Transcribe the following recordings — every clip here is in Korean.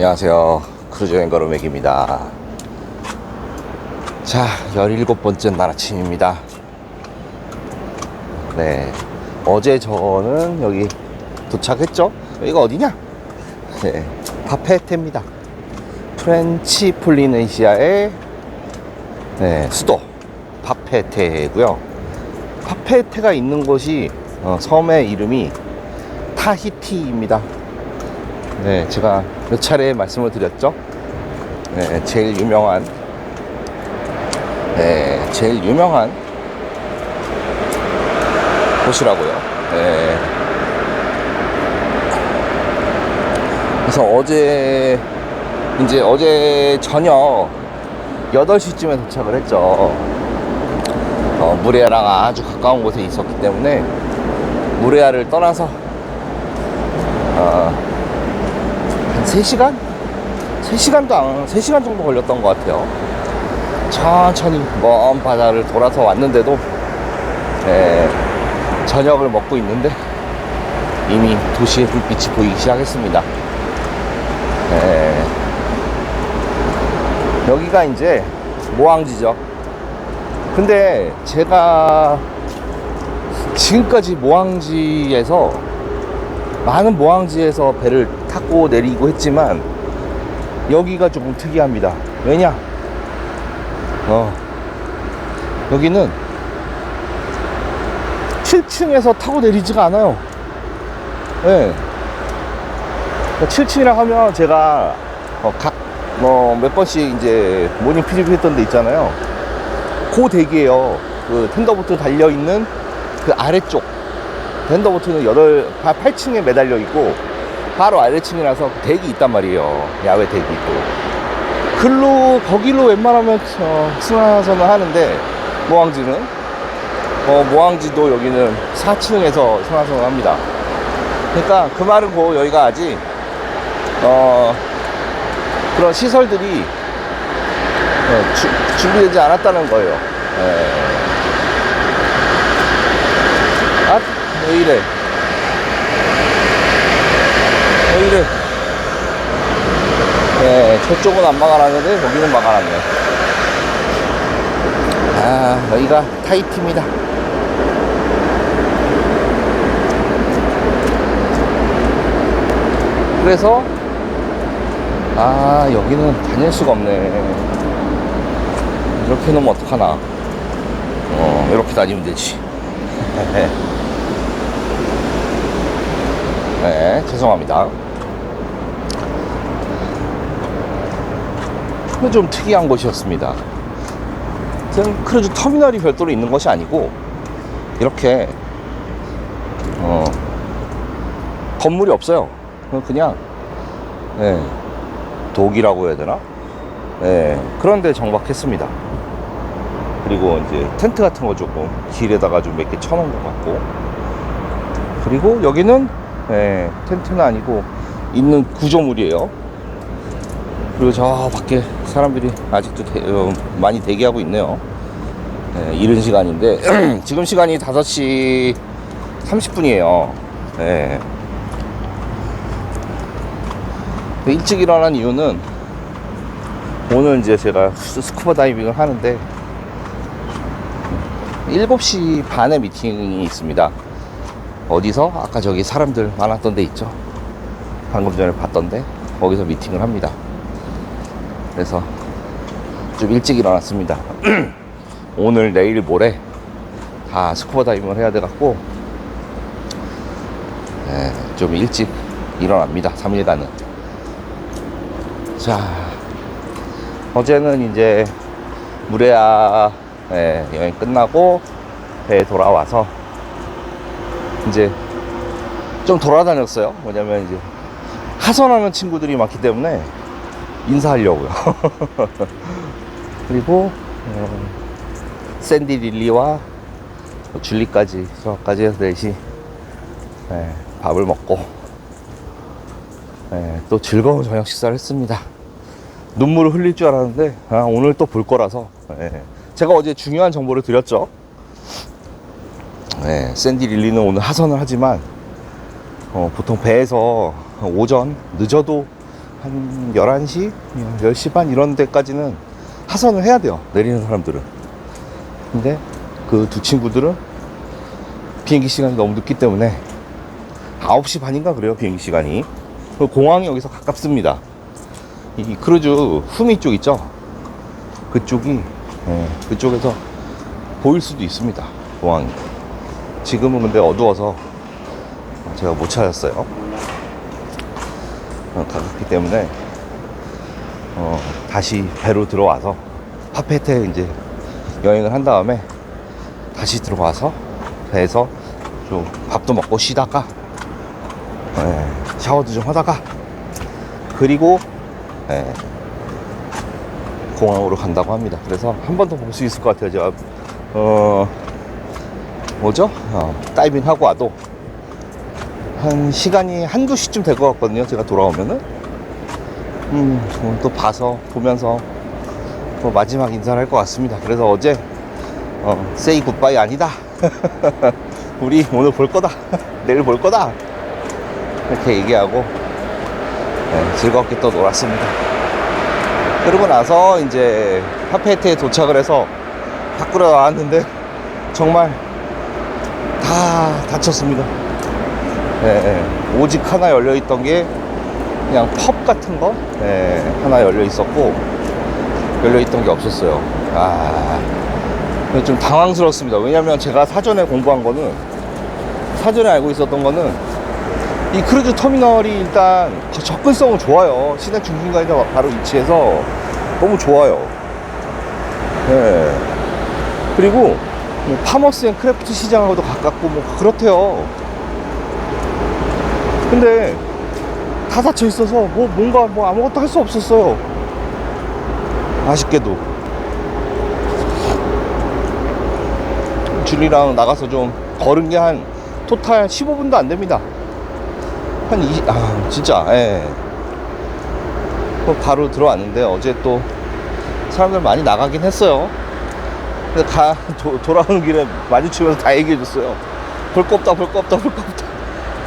안녕하세요. 크루즈여행 걸음액입니다. 자, 17번째 날 아침입니다. 네, 어제 저는 여기 도착했죠? 여기가 어디냐? 네, 파페테입니다. 프렌치 폴리네시아의 수도 파페테고요. 파페테가 있는 곳이 섬의 이름이 타히티입니다. 네, 제가 몇 차례 말씀을 드렸죠. 네, 제일 유명한 곳이라고요. 네. 그래서 어제 저녁 8시쯤에 도착을 했죠. 무레아랑 아주 가까운 곳에 있었기 때문에 무레아를 떠나서 한 3시간? 3시간 정도 걸렸던 것 같아요. 천천히 먼 바다를 돌아서 왔는데도 저녁을 먹고 있는데 이미 도시의 불빛이 보이기 시작했습니다. 여기가 이제 모항지죠. 근데 제가 지금까지 많은 모항지에서 배를 타고 내리고 했지만 여기가 조금 특이합니다. 왜냐? 여기는 7층에서 타고 내리지가 않아요. 네. 7층이라 하면 제가 몇 번씩 이제 모닝 피드백 했던 데 있잖아요. 그 덱이에요. 그 텐더보트 달려있는 그 아래쪽. 텐더보트는 8층에 매달려 있고 바로 아래층이라서 덱이 있단 말이에요. 야외 덱이 있고. 거기로 웬만하면 승하선을 하는데 모항지도 여기는 4층에서 승하선을 합니다. 그러니까 그 말은 여기가 아직 그런 시설들이 준비되지 않았다는 거예요. 왜 이래? 저쪽은 안 막아놨는데 여기는 막아놨네. 여기가 타히티입니다. 그래서 여기는 다닐 수가 없네. 이렇게 놓으면 어떡하나. 이렇게 다니면 되지. 네, 죄송합니다. 좀 특이한 곳이었습니다. 크루즈 터미널이 별도로 있는 것이 아니고 이렇게 건물이 없어요. 그냥 독이라고 해야 되나? 그런데 정박했습니다. 그리고 이제 텐트 같은 거 조금 길에다가 좀 몇 개 쳐놓은 것 같고, 그리고 여기는 텐트는 아니고 있는 구조물이에요. 그리고 저 밖에 사람들이 아직도 많이 대기하고 있네요. 이른 시간인데 지금 시간이 5시 30분이에요. 일찍 일어난 이유는 오늘 이제 제가 스쿠버 다이빙을 하는데 7시 반에 미팅이 있습니다. 어디서? 아까 저기 사람들 많았던 데 있죠. 방금 전에 봤던데 거기서 미팅을 합니다. 그래서 좀 일찍 일어났습니다. 오늘 내일 모레 다 스쿠버 다이빙을 해야 돼 갖고 좀 일찍 일어납니다. 3일간은. 자, 어제는 이제 무레아 여행 끝나고 배에 돌아와서 이제 좀 돌아다녔어요. 뭐냐면 이제 하선하는 친구들이 많기 때문에 인사하려고요. 그리고 샌디 릴리와 줄리까지 저까지 해서 넷이 밥을 먹고 또 즐거운 저녁 식사를 했습니다. 눈물을 흘릴 줄 알았는데 오늘 또 볼 거라서 제가 어제 중요한 정보를 드렸죠. 샌디 릴리는 오늘 하선을 하지만 보통 배에서 오전 늦어도 한 11시, 10시 반 이런 데까지는 하선을 해야 돼요. 내리는 사람들은. 근데 그 두 친구들은 비행기 시간이 너무 늦기 때문에 9시 반인가 그래요, 비행기 시간이. 공항이 여기서 가깝습니다. 이 크루즈 후미 쪽 있죠? 그쪽이, 그쪽에서 보일 수도 있습니다, 공항이. 지금은 근데 어두워서 제가 못 찾았어요. 가깝기 때문에 다시 배로 들어와서 파페트에 이제 여행을 한 다음에 다시 들어와서 배에서 좀 밥도 먹고 쉬다가 샤워도 좀 하다가 그리고 공항으로 간다고 합니다. 그래서 한 번 더 볼 수 있을 것 같아요. 제가 뭐죠? 다이빙 하고 와도 한 시간이 한두 시쯤 될 것 같거든요. 제가 돌아오면은 또 봐서 보면서 또 마지막 인사를 할 것 같습니다. 그래서 어제 say goodbye 아니다. 우리 오늘 볼 거다. 내일 볼 거다. 이렇게 얘기하고 즐겁게 또 놀았습니다. 그러고 나서 이제 파페트에 도착을 해서 밖으로 나왔는데 정말 다 닫혔습니다. 오직 하나 열려있던 게 그냥 펍 같은 거 하나 열려있었고 열려있던 게 없었어요. 좀 당황스럽습니다. 왜냐면 제가 사전에 공부한 거는, 사전에 알고 있었던 거는 이 크루즈 터미널이 일단 접근성은 좋아요. 시내 중심가에 바로 위치해서 너무 좋아요. 그리고 뭐 파머스 앤 크래프트 시장하고도 가깝고 뭐 그렇대요. 근데 다 닫혀 있어서 뭔가 아무것도 할 수 없었어요. 아쉽게도. 줄이랑 나가서 좀 걸은 게 한 토탈 15분도 안 됩니다. 진짜, 바로 들어왔는데 어제 또 사람들 많이 나가긴 했어요. 근데 돌아오는 길에 마주치면서 다 얘기해줬어요. 볼 거 없다, 볼 거 없다, 볼 거 없다.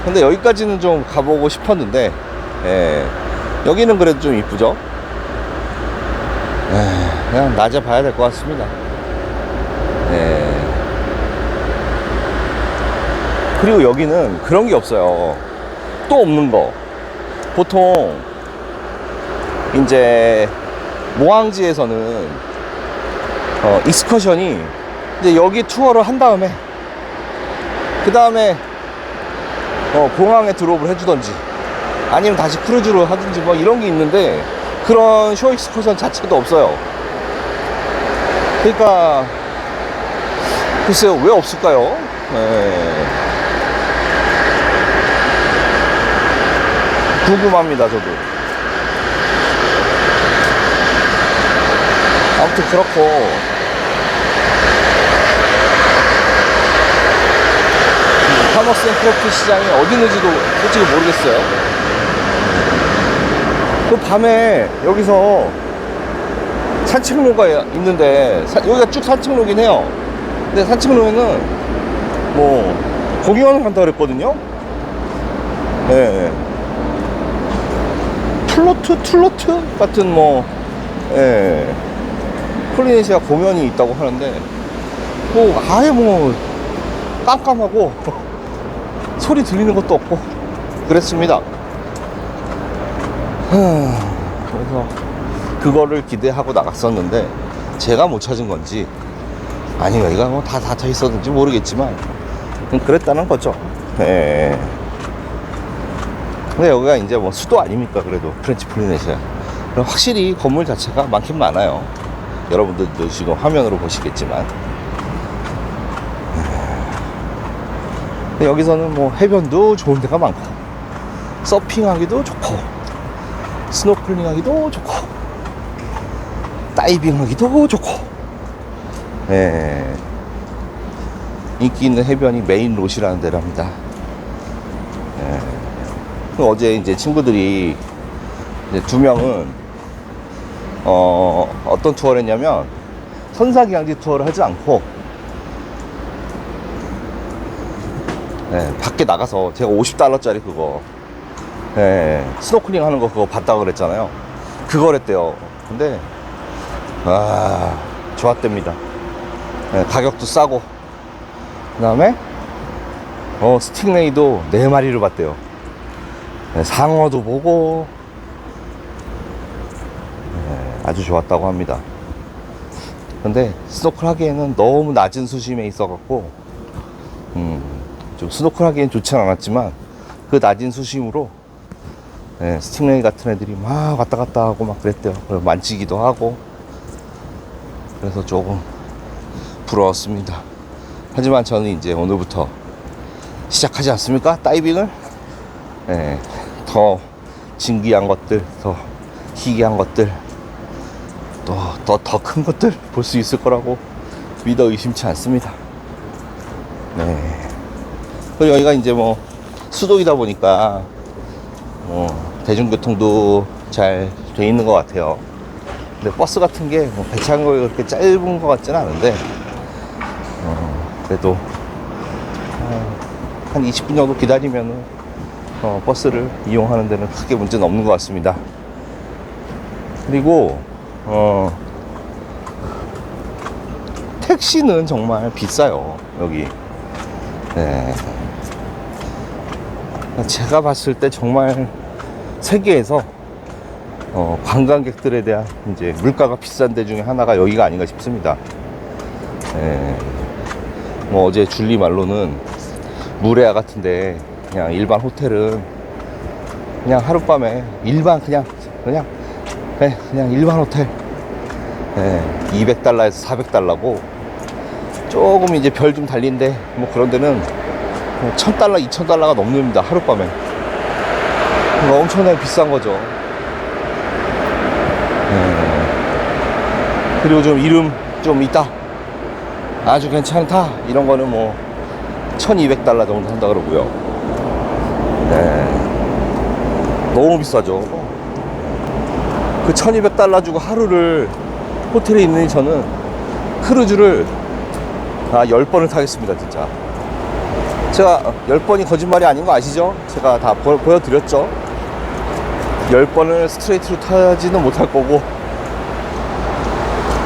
근데 여기까지는 좀 가보고 싶었는데, 여기는 그래도 좀 이쁘죠? 그냥 낮에 봐야 될 것 같습니다. 그리고 여기는 그런 게 없어요. 또 없는 거. 보통 이제 모항지에서는 익스커션이 이제 여기 투어를 한 다음에 그 다음에 공항에 드롭을 해주던지 아니면 다시 크루즈로 하든지 뭐 이런 게 있는데 그런 쇼 익스커션 자체도 없어요. 그러니까 글쎄요, 왜 없을까요? 궁금합니다, 저도. 아무튼 그렇고, 파머스 앤 크래프트 시장이 어디 있는지도 솔직히 모르겠어요. 그 밤에 여기서 산책로가 있는데, 여기가 쭉 산책로긴 해요. 근데 산책로에는 뭐 공연을 한다 그랬거든요. 툴로트 같은 폴리네시아 공연이 있다고 하는데 아예 깜깜하고 소리 들리는 것도 없고 그랬습니다. 그래서 그거를 기대하고 나갔었는데 제가 못 찾은 건지 아니면 여기가 다 닫혀 있었는지 모르겠지만 그랬다는 거죠. 근데 여기가 이제 수도 아닙니까? 그래도 프렌치 폴리네시아. 확실히 건물 자체가 많긴 많아요. 여러분들도 지금 화면으로 보시겠지만. 근데 여기서는 해변도 좋은 데가 많고, 서핑하기도 좋고, 스노클링하기도 좋고, 다이빙하기도 좋고, 인기 있는 해변이 메인 롯이라는 데랍니다. 어제 이제 친구들이 이제 2명은 어떤 투어를 했냐면 선사기항지 투어를 하지 않고 밖에 나가서 제가 $50짜리 그거 스노클링 하는 거 그거 봤다고 그랬잖아요. 그거랬대요. 근데 좋았답니다. 가격도 싸고, 그 다음에 스팅레이도 4마리를 봤대요. 상어도 보고, 아주 좋았다고 합니다. 근데 스노클 하기에는 너무 낮은 수심에 있어갖고 좀 스노클 하기엔 좋진 않았지만, 그 낮은 수심으로 스팅레이 같은 애들이 막 왔다 갔다 하고 막 그랬대요. 만지기도 하고, 그래서 조금 부러웠습니다. 하지만 저는 이제 오늘부터 시작하지 않습니까? 다이빙을. 더 신기한 것들, 더 희귀한 것들, 또 더 큰 것들 볼 수 있을 거라고 믿어 의심치 않습니다. 그리고 여기가 이제 뭐 수도이다 보니까 대중교통도 잘 돼 있는 것 같아요. 근데 버스 같은 게 배차량이 그렇게 짧은 것 같지는 않은데, 그래도 한 20분 정도 기다리면은 버스를 이용하는 데는 크게 문제는 없는 것 같습니다. 그리고 택시는 정말 비싸요, 여기. 제가 봤을 때 정말 세계에서 관광객들에 대한 이제 물가가 비싼 데 중에 하나가 여기가 아닌가 싶습니다. 뭐 어제 줄리 말로는 무레아 같은데 그냥 일반 호텔은 그냥 하룻밤에 그냥 일반 호텔 200달러에서 400달러고, 조금 이제 별 좀 달린데 뭐 그런 데는 1000달러, 2000달러가 넘습니다, 하룻밤에. 엄청나게 비싼 거죠. 그리고 좀 이름 좀 있다, 아주 괜찮다, 이런 거는 뭐 1200달러 정도 한다 그러고요. 너무 비싸죠. 그 1200달러 주고 하루를 호텔에 있는 저는 크루즈를 10번을 타겠습니다, 진짜. 제가 10번이 거짓말이 아닌 거 아시죠? 제가 다 보여드렸죠. 10번을 스트레이트로 타지는 못할 거고,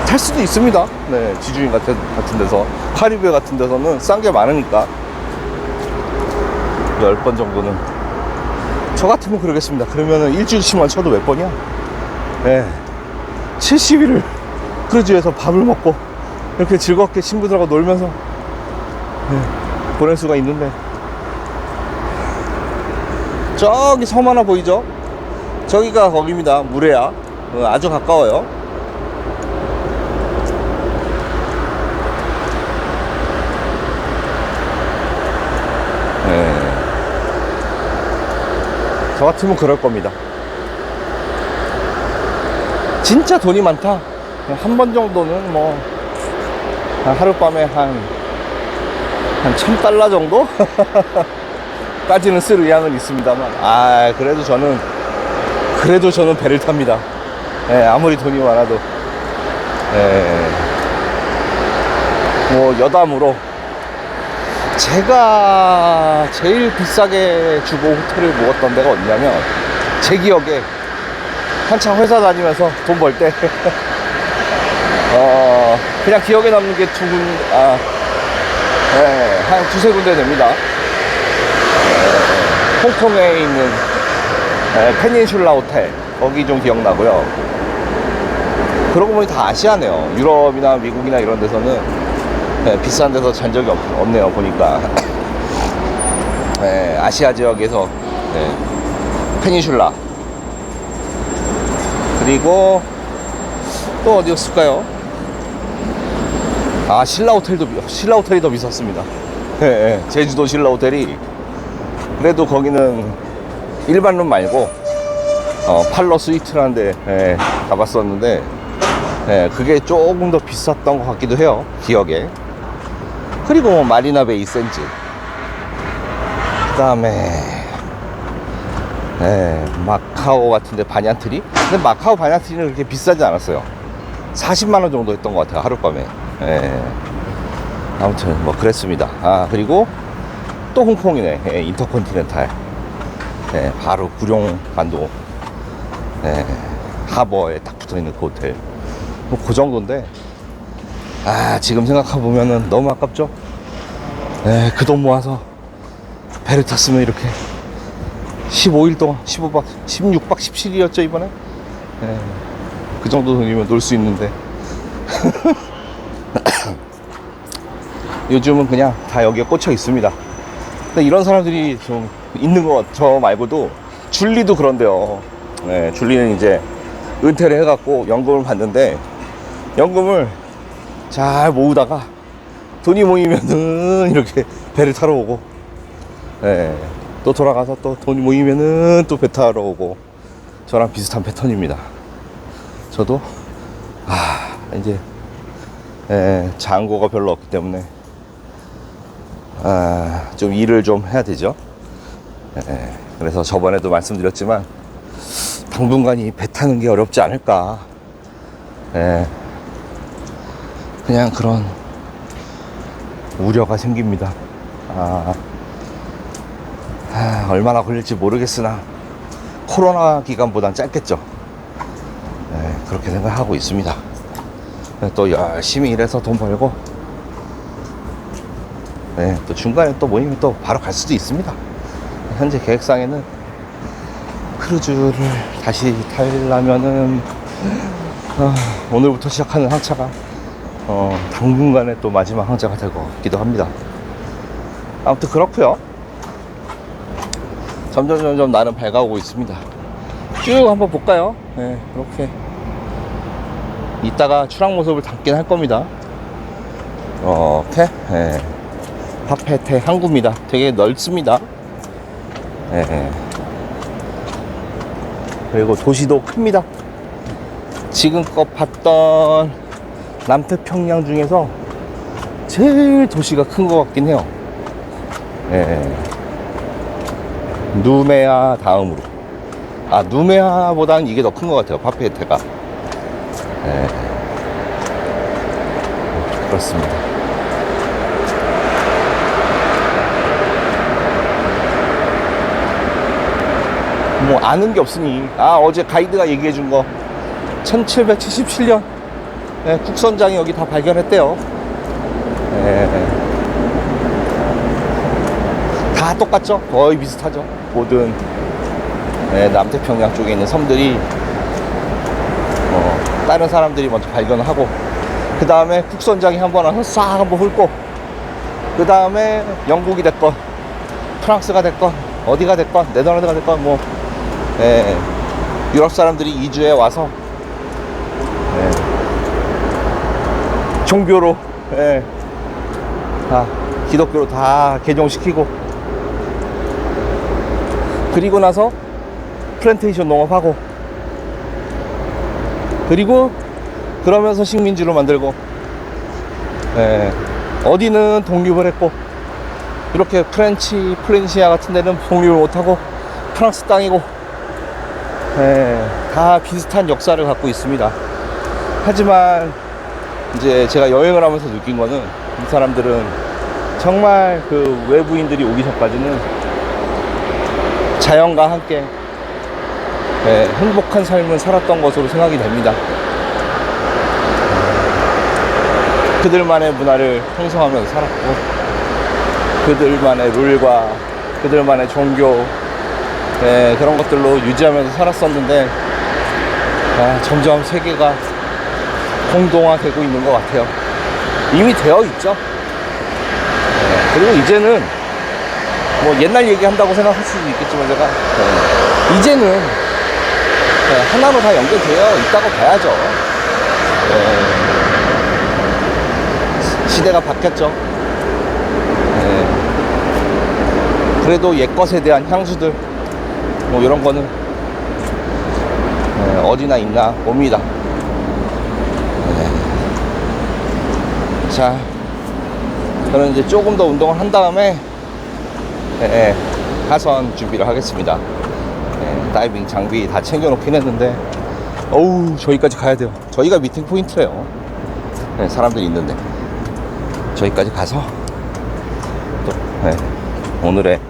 탈 수도 있습니다. 지주인 같은 데서, 카리브해 같은 데서는 싼 게 많으니까 10번 정도는. 저 같으면 그러겠습니다. 그러면은 일주일치만 쳐도 몇 번이야? 70일을 크루즈에서 밥을 먹고 이렇게 즐겁게 친구들하고 놀면서 보낼 수가 있는데. 저기 섬 하나 보이죠? 저기가 거기입니다. 무레아. 아주 가까워요. 저 같으면 그럴 겁니다. 진짜 돈이 많다, 한 번 정도는 뭐 하룻밤에 한 1000달러 정도? 까지는 쓸 의향은 있습니다만, 그래도 저는 배를 탑니다. 아무리 돈이 많아도. 뭐 여담으로, 제가 제일 비싸게 주고 호텔을 묵었던 데가 어디냐면, 제 기억에 한창 회사 다니면서 돈 벌 때 그냥 기억에 남는 게 한 두세 군데 됩니다. 홍콩에 있는 페닌슐라 호텔, 거기 좀 기억나고요. 그러고 보니 다 아시아네요. 유럽이나 미국이나 이런 데서는 비싼 데서 잔 적이 없네요, 보니까. 아시아 지역에서 페닌슐라, 그리고 또 어디였을까요? 신라 호텔이 더 비쌌습니다. 제주도 신라 호텔이. 그래도 거기는 일반 룸 말고 팔러 스위트라는 데 가봤었는데, 그게 조금 더 비쌌던 것 같기도 해요, 기억에. 그리고 뭐 마리나 베이 샌즈, 그 다음에 마카오 같은데 바냐트리. 근데 마카오 바냐트리는 그렇게 비싸지 않았어요. 40만원 정도 했던 것 같아요, 하룻밤에. 아무튼 뭐 그랬습니다. 그리고 또 홍콩이네, 인터컨티넨탈. 예, 바로 구룡반도 예, 하버에 딱 붙어있는 그 호텔. 뭐 그 정도인데 지금 생각해보면은 너무 아깝죠. 예, 그 돈 모아서 배를 탔으면 이렇게 15일 동안 15박 16박 17일이었죠 이번에. 예, 그 정도 돈이면 놀 수 있는데 요즘은 그냥 다 여기에 꽂혀 있습니다. 근데 이런 사람들이 좀 있는 것 같아요. 저 말고도 줄리도 그런데요. 네, 줄리는 이제 은퇴를 해갖고 연금을 받는데 연금을 잘 모으다가 돈이 모이면은 이렇게 배를 타러 오고, 네, 또 돌아가서 또 돈이 모이면은 또 배 타러 오고. 저랑 비슷한 패턴입니다. 저도 이제 잔고가 별로 없기 때문에 좀 일을 좀 해야 되죠. 그래서 저번에도 말씀드렸지만 당분간이 배 타는 게 어렵지 않을까. 그냥 그런 우려가 생깁니다. 얼마나 걸릴지 모르겠으나 코로나 기간보단 짧겠죠. 그렇게 생각하고 있습니다. 또 열심히 일해서 돈 벌고, 또 중간에 또 모이면 또 바로 갈 수도 있습니다. 현재 계획상에는 크루즈를 다시 타려면은 오늘부터 시작하는 항차가 당분간에 또 마지막 항차가 될 것 같기도 합니다. 아무튼 그렇고요. 점점 나는 밝아오고 있습니다. 쭉 한번 볼까요? 이렇게 이따가 출항 모습을 담긴 할 겁니다. 이렇게 파페테 항구입니다. 되게 넓습니다. 그리고 도시도 큽니다. 지금껏 봤던 남태평양 중에서 제일 도시가 큰 것 같긴 해요. 누메아 다음으로. 누메아보다는 이게 더 큰 것 같아요, 파페테가. 그렇습니다. 뭐 아는 게 없으니 어제 가이드가 얘기해 준 거 1777년 국선장이 여기 다 발견했대요. 다 똑같죠? 거의 비슷하죠. 모든 남태평양 쪽에 있는 섬들이 다른 사람들이 먼저 발견을 하고, 그 다음에 국선장이 한번 와서 싹 한번 훑고, 그 다음에 영국이 됐건 프랑스가 됐건 어디가 됐건 네덜란드가 됐건 뭐 유럽 사람들이 이주해 와서 종교로 다 기독교로 다 개종시키고, 그리고 나서 플랜테이션 농업하고, 그리고 그러면서 식민지로 만들고, 어디는 독립을 했고, 이렇게 프렌치 플래시아 같은 데는 독립을 못하고 프랑스 땅이고, 다 비슷한 역사를 갖고 있습니다. 하지만 이제 제가 여행을 하면서 느낀 거는 이 사람들은 정말 그 외부인들이 오기 전까지는 자연과 함께 행복한 삶을 살았던 것으로 생각이 됩니다. 그들만의 문화를 형성하면서 살았고, 그들만의 룰과 그들만의 종교, 그런 것들로 유지하면서 살았었는데 점점 세계가 공동화되고 있는 것 같아요. 이미 되어 있죠. 그리고 이제는 뭐 옛날 얘기한다고 생각할 수도 있겠지만 제가 이제는 하나로 다 연결되어 있다고 봐야죠. 시대가 바뀌었죠. 그래도 옛것에 대한 향수들 뭐 이런 거는 어디나 있나 봅니다. 자, 저는 이제 조금 더 운동을 한 다음에 하선 준비를 하겠습니다. 다이빙 장비 다 챙겨놓긴 했는데 저기까지 가야 돼요. 저희가 미팅 포인트예요. 사람들이 있는데 저기까지 가서 또 오늘의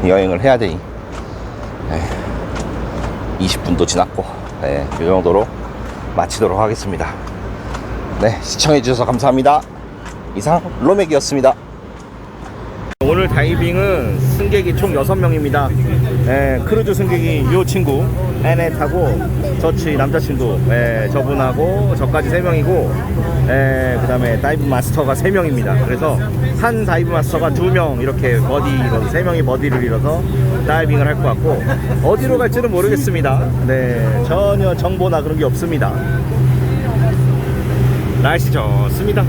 여행을 해야 되니 20분도 지났고 이 정도로 마치도록 하겠습니다. 네, 시청해주셔서 감사합니다. 이상 로맥이었습니다. 오늘 다이빙은 승객이 총 6명입니다. 크루즈 승객이 이 친구 애넷하고 저치 남자친구 저분하고 저까지 3명이고 그 다음에 다이브 마스터가 3명입니다. 그래서 한 다이브 마스터가 2명 이렇게 버디 이뤄서 3명이 버디를 이뤄서 다이빙을 할 것 같고 어디로 갈지는 모르겠습니다. 네, 전혀 정보나 그런 게 없습니다. 날씨 좋습니다.